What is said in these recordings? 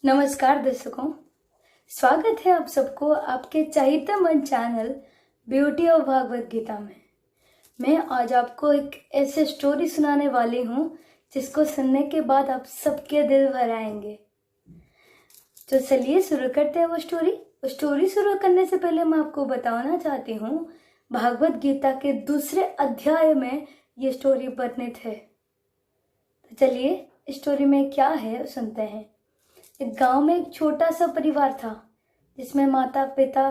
नमस्कार दर्शकों, स्वागत है आप सबको आपके Chaitanya Man channel beauty of Bhagavad Gita में। मैं आज आपको एक ऐसे स्टोरी सुनाने वाली हूँ जिसको सुनने के बाद आप सबके दिल भर आएंगे। तो चलिए शुरू करते हैं वो स्टोरी शुरू करने से पहले मैं आपको बताना चाहती हूँ भागवत गीता के दूसरे अध्याय में ये स्टोरी वर्णित है। तो चलिए स्टोरी में क्या है सुनते हैं। एक गांव में एक छोटा सा परिवार था जिसमें माता पिता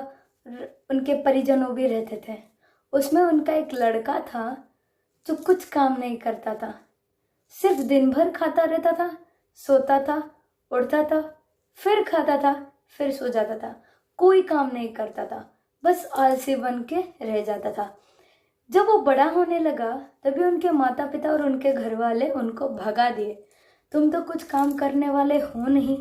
उनके परिजनों भी रहते थे। उसमें उनका एक लड़का था जो कुछ काम नहीं करता था, सिर्फ दिन भर खाता रहता था, सोता था, उठता था, फिर खाता था, फिर सो जाता था, कोई काम नहीं करता था, बस आलसी बन के रह जाता था। जब वो बड़ा होने लगा तभी उनके माता पिता और उनके घर वाले उनको भगा दिए। तुम तो कुछ काम करने वाले हो नहीं,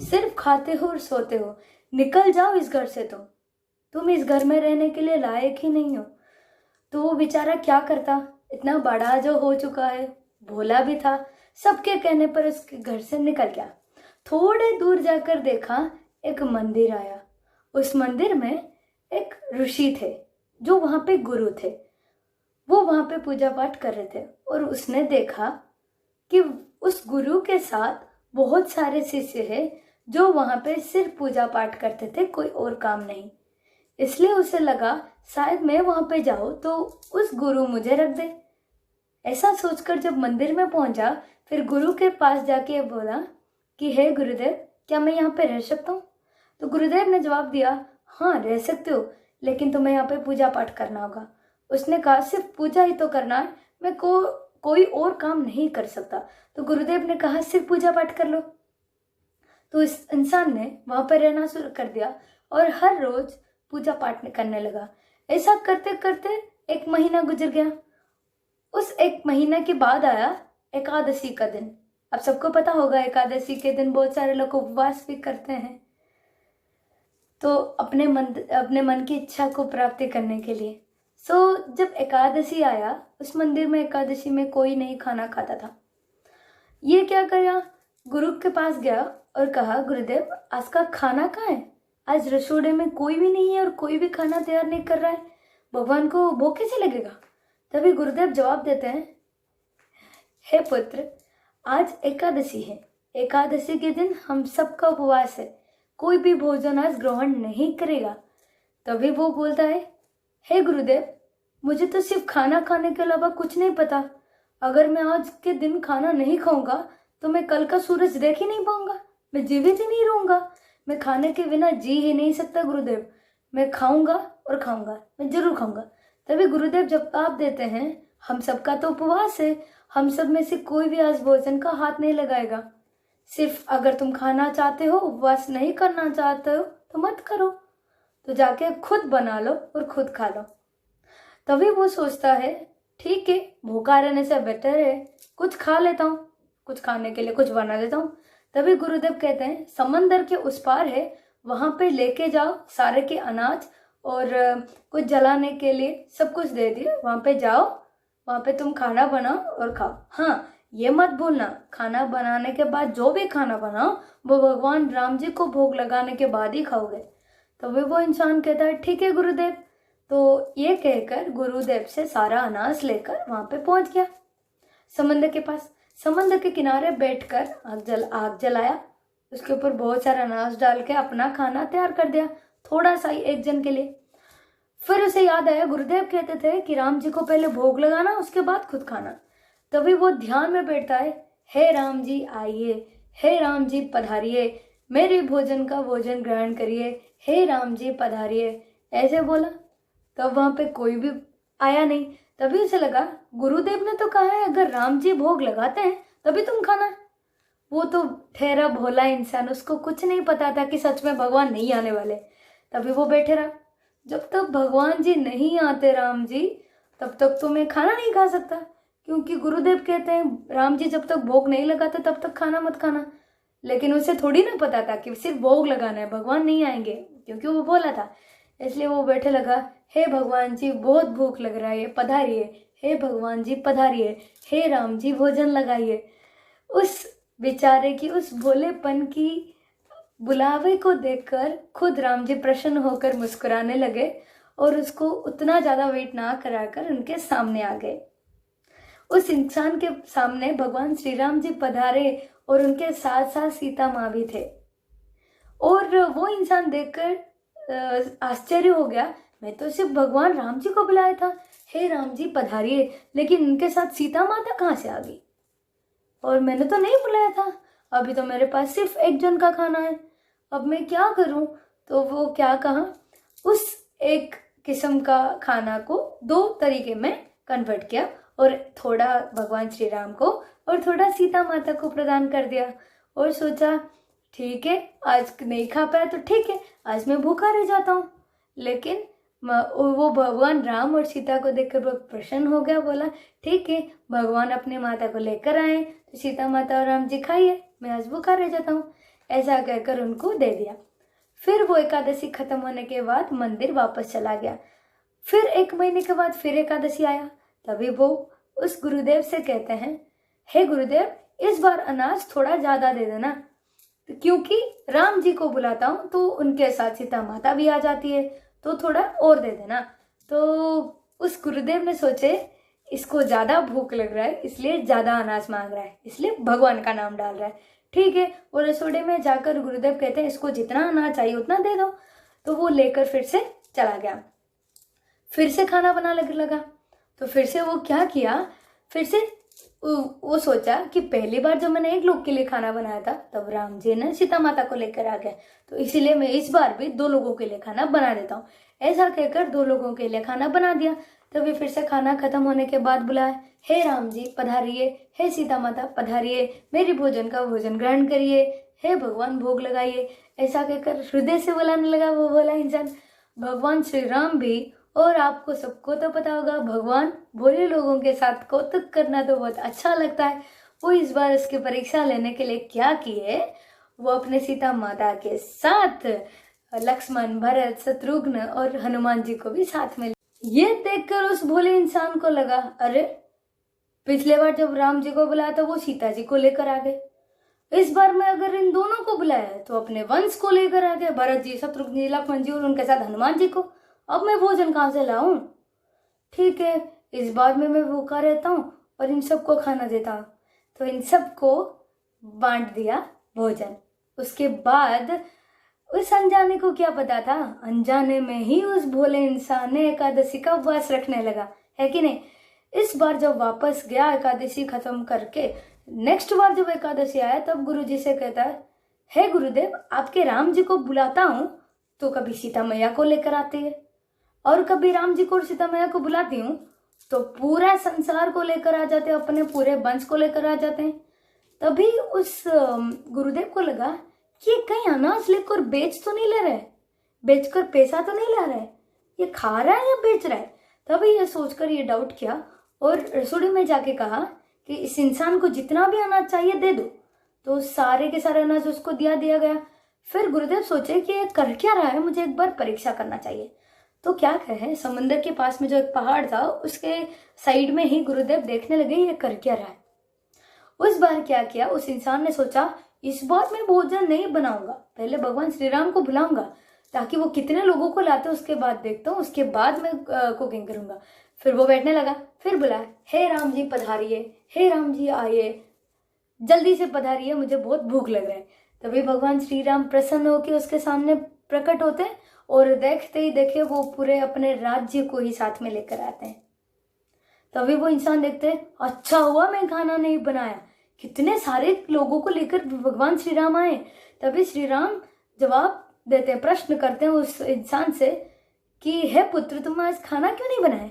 सिर्फ खाते हो और सोते हो, निकल जाओ इस घर से। तुम इस घर में रहने के लिए लायक ही नहीं हो। तो वो बेचारा क्या करता, इतना बड़ा जो हो चुका है, भोला भी था, सबके कहने पर उसके घर से निकल गया। थोड़े दूर जाकर देखा एक मंदिर आया। उस मंदिर में एक ऋषि थे जो वहां पे गुरु थे। वो वहां पे पूजा पाठ कर रहे थे और उसने देखा कि उस गुरु के साथ बहुत सारे शिष्य हैं जो वहां पे सिर्फ पूजा पाठ करते थे, कोई और काम नहीं। इसलिए उसे लगा शायद मैं वहां पे जाऊं तो उस गुरु मुझे रख दे। ऐसा सोचकर जब मंदिर में पहुंचा फिर गुरु के पास जाके बोला कि हे गुरुदेव, क्या मैं यहाँ पे रह सकता हूँ? तो गुरुदेव ने जवाब दिया, हाँ रह सकते हो, लेकिन तुम्हें यहाँ पे पूजा पाठ करना होगा। उसने कहा सिर्फ पूजा ही तो करना है, मैं कोई और काम नहीं कर सकता। तो गुरुदेव ने कहा सिर्फ पूजा पाठ कर लो। तो इस इंसान ने वहां पर रहना शुरू कर दिया और हर रोज पूजा पाठ करने लगा। ऐसा करते करते एक महीना गुजर गया। उस एक महीना के बाद आया एकादशी का दिन। अब सबको पता होगा एकादशी के दिन बहुत सारे लोग उपवास भी करते हैं, तो अपने मन की इच्छा को प्राप्ति करने के लिए। जब एकादशी आया, उस मंदिर में एकादशी में कोई नहीं खाना खाता था। ये क्या किया, गुरु के पास गया और कहा गुरुदेव, आज का खाना कहाँ है? आज रसोड़े में कोई भी नहीं है और कोई भी खाना तैयार नहीं कर रहा है, भगवान को भूख कैसे लगेगा? तभी गुरुदेव जवाब देते हैं, हे पुत्र, आज एकादशी है, एकादशी के दिन हम सबका उपवास है, कोई भी भोजन आज ग्रहण नहीं करेगा। तभी वो बोलता है, हे गुरुदेव, मुझे तो सिर्फ खाना खाने के अलावा कुछ नहीं पता। अगर मैं आज के दिन खाना नहीं खाऊंगा तो मैं कल का सूरज देख ही नहीं पाऊंगा, मैं जीवित ही नहीं रहूंगा। मैं खाने के बिना जी ही नहीं सकता गुरुदेव। मैं खाऊंगा और खाऊंगा, मैं जरूर खाऊंगा। तभी गुरुदेव जवाब देते हैं, हम सबका तो उपवास है, हम सब में से कोई भी आज भोजन का हाथ नहीं लगाएगा। सिर्फ अगर तुम खाना चाहते हो, उपवास नहीं करना चाहते हो तो मत करो, तो जाके खुद बना लो और खुद खा लो। तभी वो सोचता है, ठीक है, भूखा रहने से बेटर है कुछ खा लेता हूँ, कुछ खाने के लिए कुछ बना लेता हूँ। तभी गुरुदेव कहते हैं, समंदर के उस पार है, वहां पे लेके जाओ सारे के अनाज और कुछ जलाने के लिए सब कुछ दे दिए। वहां पे जाओ, वहां पे तुम खाना बनाओ और खाओ। हाँ, ये मत भूलना, खाना बनाने के बाद जो भी खाना बनाओ वो भगवान राम जी को भोग लगाने के बाद ही खाओगे। तभी वो इंसान कहता है, ठीक है गुरुदेव। तो ये कहकर गुरुदेव से सारा अनाज लेकर वहां पे पहुंच गया समंदर के पास। समंदर के किनारे बैठकर आग जलाया, उसके ऊपर बहुत सारा अनाज डाल के अपना खाना तैयार कर दिया, थोड़ा सा ही एक जन के लिए। फिर उसे याद आया, गुरुदेव कहते थे कि राम जी को पहले भोग लगाना, उसके बाद खुद खाना। तभी वो ध्यान में बैठता है, हे राम जी आइए, हे राम जी पधारिए, मेरे भोजन का भोजन ग्रहण करिए, हे राम जी पधारिए, ऐसे बोला। तब वहां पे कोई भी आया नहीं। तभी उसे लगा, गुरुदेव ने तो कहा है अगर राम जी भोग लगाते हैं तभी तुम खाना। वो तो ठहरा भोला इंसान, उसको कुछ नहीं पता था कि सच में भगवान नहीं आने वाले। तभी वो बैठे रहा, जब तक भगवान जी नहीं आते राम जी, तब तक तो मैं खाना नहीं खा सकता, क्योंकि गुरुदेव कहते हैं राम जी जब तक भोग नहीं लगाते तब तक खाना मत खाना। लेकिन उसे थोड़ी ना पता था कि सिर्फ भोग लगाना है, भगवान नहीं आएंगे, क्योंकि वो बोला था। इसलिए वो बैठे लगा, हे भगवान जी बहुत भूख लग रहा है, पधारिए, हे भगवान जी पधारिए, हे राम जी भोजन लगाइए। उस बेचारे की उस भोलेपन की बुलावे को देखकर खुद राम जी प्रसन्न होकर मुस्कुराने लगे और उसको उतना ज्यादा वेट ना कराकर उनके सामने आ गए। उस इंसान के सामने भगवान श्री राम जी पधारे और उनके साथ साथ सीता माँ भी थे। और वो इंसान देखकर आश्चर्य हो गया, मैं तो सिर्फ भगवान राम जी को बुलाया था, हे राम जी पधारिए, लेकिन उनके साथ सीता माता कहाँ से आ गई? और मैंने तो नहीं बुलाया था, अभी तो मेरे पास सिर्फ एक जन का खाना है, अब मैं क्या करूं? तो वो क्या कहा, उस एक किस्म का खाना को दो तरीके में कन्वर्ट किया और थोड़ा भगवान श्री राम को और थोड़ा सीता माता को प्रदान कर दिया। और सोचा ठीक है, आज नहीं खा पाया तो ठीक है, आज मैं भूखा रह जाता हूँ। लेकिन वो भगवान राम और सीता को देखकर बहुत प्रसन्न हो गया, बोला ठीक है, भगवान अपने माता को लेकर आए तो सीता माता और राम जी खाइए, मैं आज भूखा रह जाता हूँ। ऐसा कहकर उनको दे दिया। फिर वो एकादशी खत्म होने के बाद मंदिर वापस चला गया। फिर 1 महीने के बाद फिर एकादशी आया, तभी वो उस गुरुदेव से कहते हैं, हे गुरुदेव, इस बार अनाज थोड़ा ज्यादा दे देना, क्योंकि राम जी को बुलाता हूँ तो उनके साथ सीता माता भी आ जाती है, तो थोड़ा और दे देना। तो उस गुरुदेव ने सोचे इसको ज्यादा भूख लग रहा है, इसलिए ज्यादा अनाज मांग रहा है, इसलिए भगवान का नाम डाल रहा है। ठीक है, वो रसोड़े में जाकर गुरुदेव कहते हैं इसको जितना अनाज चाहिए उतना दे दो। तो वो लेकर फिर से चला गया, फिर से खाना बनाने लगा। तो फिर से वो क्या किया, फिर से वो सोचा कि पहली बार जब मैंने 1 लोग के लिए खाना बनाया था तब राम जी ने सीता माता को लेकर आ गए, तो इसीलिए मैं इस बार भी 2 लोगों के लिए खाना बना देता हूँ। ऐसा कहकर 2 लोगों के लिए खाना बना दिया। तभी फिर से खाना खत्म होने के बाद बुलाया, हे राम जी पधारिए, हे सीता माता पधारिए, मेरी भोजन का भोजन ग्रहण करिए, हे भगवान भोग लगाइए। ऐसा कहकर हृदय से बुलाने लगा वो बोला इंसान। भगवान श्री राम भी, और आपको सबको तो पता होगा, भगवान भोले लोगों के साथ कौतुक करना तो बहुत अच्छा लगता है। वो इस बार उसकी परीक्षा लेने के लिए क्या किए, वो अपने सीता माता के साथ लक्ष्मण, भरत, शत्रुघ्न और हनुमान जी को भी साथ में। ये देखकर उस भोले इंसान को लगा, अरे पिछले बार जब राम जी को बुलाया था वो सीता जी को लेकर आ गए, इस बार मैं अगर इन दोनों को बुलाया तो अपने वंश को लेकर आ गए, भरत जी, शत्रुघ्न जी, लक्ष्मण जी और उनके साथ हनुमान जी को। अब मैं भोजन कहाँ से लाऊं? ठीक है, इस बार में मैं भूखा रहता हूँ और इन सबको खाना देता हूँ। तो इन सबको बांट दिया भोजन। उसके बाद उस अनजाने को क्या पता था, अनजाने में ही उस भोले इंसान ने एकादशी का उपवास रखने लगा, है कि नहीं। इस बार जब वापस गया एकादशी खत्म करके, नेक्स्ट बार जब एकादशी आया तब गुरुजी से कहता है, हे गुरुदेव, आपके राम जी को बुलाता हूँ तो कभी सीता मैया को लेकर आते हैं, और कभी राम जी को और सीता मैया को बुलाती हूँ तो पूरा संसार को लेकर आ जाते हैं, अपने पूरे वंश को लेकर आ जाते हैं। तभी उस गुरुदेव को लगा कि ये कहीं अनाज लेकर बेच तो नहीं ले रहे, बेचकर पैसा तो नहीं ला रहा है, ये खा रहा है या बेच रहा है। तभी ये सोचकर ये डाउट किया और रसोड़ी में जाके कहा कि इस इंसान को जितना भी अनाज चाहिए दे दो। तो सारे के सारे अनाज उसको दिया गया। फिर गुरुदेव सोचे कि ये कर क्या रहा है, मुझे एक बार परीक्षा करना चाहिए। तो क्या कहे, समंदर के पास में जो एक पहाड़ था उसके साइड में ही गुरुदेव देखने लगे ये कर क्या रहा है। उस बार क्या किया, उस इंसान ने सोचा इस बार मैं भोजन नहीं बनाऊंगा, पहले भगवान श्री राम को बुलाऊंगा ताकि वो कितने लोगों को लाते उसके बाद देखता हूँ, उसके बाद मैं कुकिंग करूंगा। फिर वो बैठने लगा, फिर बुलाया, हे राम जी पधारिए, हे राम जी आइए, जल्दी से पधारिए, मुझे बहुत भूख लग रहा है। तभी भगवान श्री राम प्रसन्न होकर उसके सामने प्रकट होते हैं और देखते ही देखे वो पूरे अपने राज्य को ही साथ में लेकर आते हैं। तभी वो इंसान देखते हैं, अच्छा हुआ मैं खाना नहीं बनाया, कितने सारे लोगों को लेकर भगवान श्री राम आए। तभी श्री राम जवाब देते हैं, प्रश्न करते हैं उस इंसान से कि हे पुत्र, तुम आज खाना क्यों नहीं बनाए।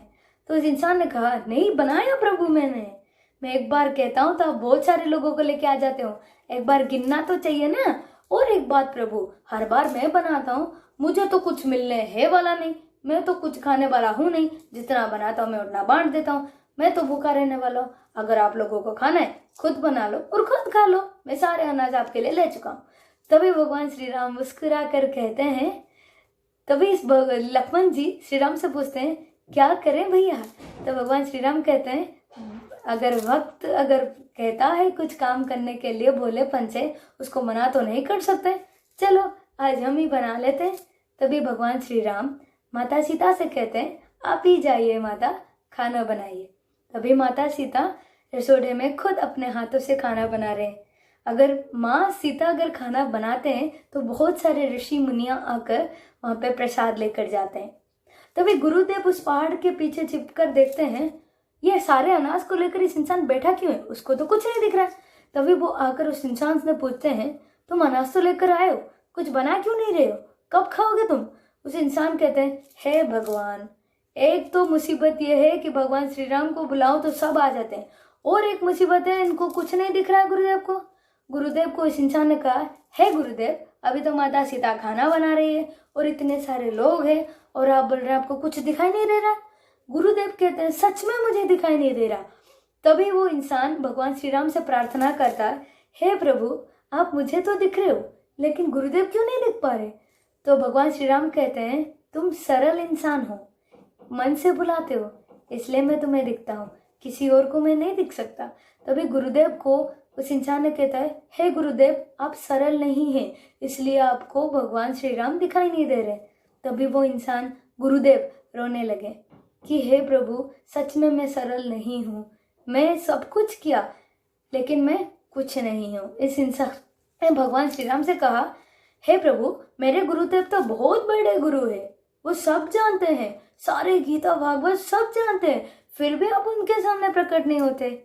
तो उस इंसान ने कहा, नहीं बनाया प्रभु, मैं एक बार कहता हूँ तो आप बहुत सारे लोगों को लेके आ जाते हो, एक बार गिनना तो चाहिए ना। और एक बात प्रभु, हर बार मैं बनाता हूँ, मुझे तो कुछ मिलने है वाला नहीं, मैं तो कुछ खाने वाला हूँ नहीं, जितना बनाता हूँ मैं उतना बांट देता हूँ, मैं तो भूखा रहने वाला हूँ। अगर आप लोगों को खाना है खुद बना लो और खुद खा लो, मैं सारे अनाज आपके लिए ले चुका हूँ। तभी भगवान श्री राम मुस्कुरा कर कहते हैं, तभी इस लक्ष्मण जी श्री राम से पूछते हैं क्या करें भैया। तो भगवान श्री राम कहते हैं, अगर भक्त अगर कहता है कुछ काम करने के लिए भोलेपन से, उसको मना तो नहीं कर सकते, चलो आज हम ही बना लेते हैं। तभी भगवान श्री राम माता सीता से कहते हैं, आप ही जाइए माता, खाना बनाइए। तभी माता सीता रसोड़े में खुद अपने हाथों से खाना बना रहे हैं। अगर माँ सीता अगर खाना बनाते हैं तो बहुत सारे ऋषि मुनियाँ आकर वहाँ पे प्रसाद लेकर जाते हैं। तभी गुरुदेव उस पहाड़ के पीछे छिपकर देखते हैं, ये सारे अनाज को लेकर इस इंसान बैठा क्यों है, उसको तो कुछ नहीं दिख रहा है। तभी वो आकर उस इंसान से पूछते हैं, तुम अनाज तो लेकर आए हो, कुछ बना क्यों नहीं रहे हो, कब खाओगे तुम? उस इंसान कहते हैं, हे भगवान, एक तो मुसीबत ये है कि भगवान श्री राम को बुलाओ तो सब आ जाते हैं, और एक मुसीबत है इनको कुछ नहीं दिख रहा है गुरुदेव को। गुरुदेव को इस इंसान ने कहा, हे गुरुदेव, अभी तो माता सीता खाना बना रही है और इतने सारे लोग हैं और आप बोल रहे हैं आपको कुछ दिखाई नहीं दे रहा। गुरुदेव कहते हैं, सच में मुझे दिखाई नहीं दे रहा। तभी वो इंसान भगवान श्री राम से प्रार्थना करता है, हे प्रभु, आप मुझे तो दिख रहे हो लेकिन गुरुदेव क्यों नहीं दिख पा रहे? तो भगवान श्री राम कहते हैं, तुम सरल इंसान हो, मन से बुलाते हो, इसलिए मैं तुम्हें दिखता हूँ, किसी और को मैं नहीं दिख सकता। तभी गुरुदेव को उस इंसान ने कहता है, हे गुरुदेव, आप सरल नहीं हैं, इसलिए आपको भगवान श्री राम दिखाई नहीं दे रहे। तभी वो इंसान गुरुदेव रोने लगे कि हे प्रभु, सच में मैं सरल नहीं हूँ, मैं सब कुछ किया लेकिन मैं कुछ नहीं हूँ। इस इंसान ने भगवान श्री राम से कहा, हे प्रभु, मेरे गुरुदेव तो बहुत बड़े गुरु है, वो सब जानते हैं, सारे गीता भागवत सब जानते हैं, फिर भी आप उनके सामने प्रकट नहीं होते।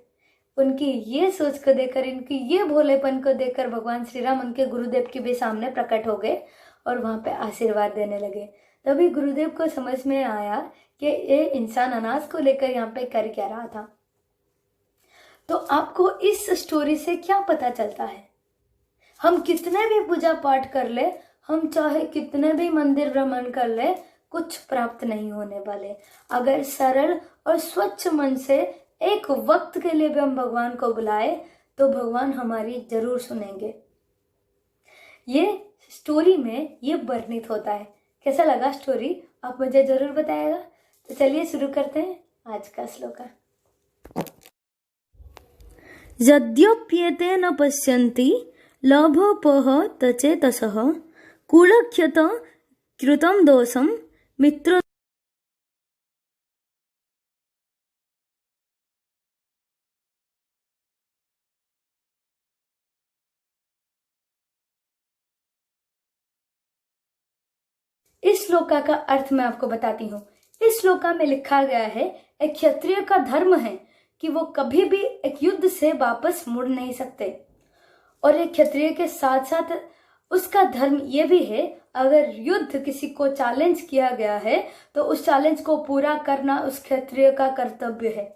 उनकी ये सोच को देखकर, इनकी ये भोलेपन को देखकर भगवान श्री राम उनके गुरुदेव के भी सामने प्रकट हो गए और वहाँ पे आशीर्वाद देने लगे। तभी गुरुदेव को समझ में आया कि ये इंसान अनाज को लेकर यहाँ पे कर क्या रहा था। तो आपको इस स्टोरी से क्या पता चलता है? हम कितने भी पूजा पाठ कर ले, हम चाहे कितने भी मंदिर भ्रमण कर ले, कुछ प्राप्त नहीं होने वाले। अगर सरल और स्वच्छ मन से एक वक्त के लिए भी हम भगवान को बुलाए तो भगवान हमारी जरूर सुनेंगे। ये स्टोरी में ये वर्णित होता है। कैसा लगा स्टोरी, आप मुझे जरूर बताइएगा। तो चलिए शुरू करते हैं आज का श्लोका। यद्यप्येते न पश्यन्ति लाभोपह तचेतसः कुलख्यत कृतं दोषं मित्र। इस श्लोका का अर्थ मैं आपको बताती हूँ। इस श्लोका में लिखा गया है, एक क्षत्रिय का धर्म है कि वो कभी भी एक युद्ध से वापस मुड़ नहीं सकते, और एक क्षत्रिय के साथ साथ उसका धर्म ये भी है, अगर युद्ध किसी को चैलेंज किया गया है तो उस चैलेंज को पूरा करना उस क्षत्रिय का कर्तव्य है।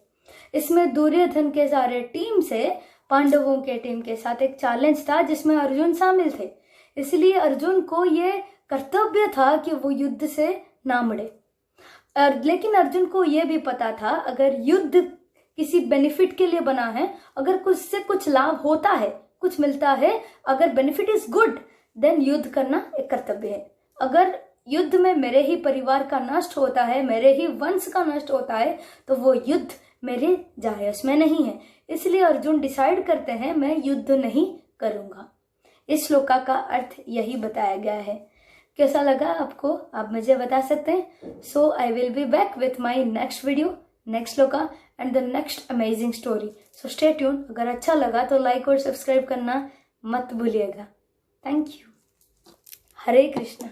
इसमें दुर्योधन के सारे टीम से पांडवों के टीम के साथ एक चैलेंज था जिसमें अर्जुन शामिल थे, इसलिए अर्जुन को ये कर्तव्य था कि वो युद्ध से ना मुड़े। लेकिन अर्जुन को ये भी पता था, अगर युद्ध किसी बेनिफिट के लिए बना है, अगर कुछ से कुछ लाभ होता है, कुछ मिलता है, अगर बेनिफिट इज गुड, देन युद्ध करना एक कर्तव्य है। अगर युद्ध में मेरे ही परिवार का नष्ट होता है, मेरे ही वंश का नष्ट होता है, तो वो युद्ध मेरे जायज में नहीं है। इसलिए अर्जुन डिसाइड करते हैं, मैं युद्ध नहीं करूंगा। इस श्लोका का अर्थ यही बताया गया है। कैसा लगा आपको, आप मुझे बता सकते हैं। So I will be back with my next video, next shloka and the next amazing story. So stay tune. अगर अच्छा लगा तो लाइक और सब्सक्राइब करना मत भूलिएगा। Thank you. हरे कृष्णा।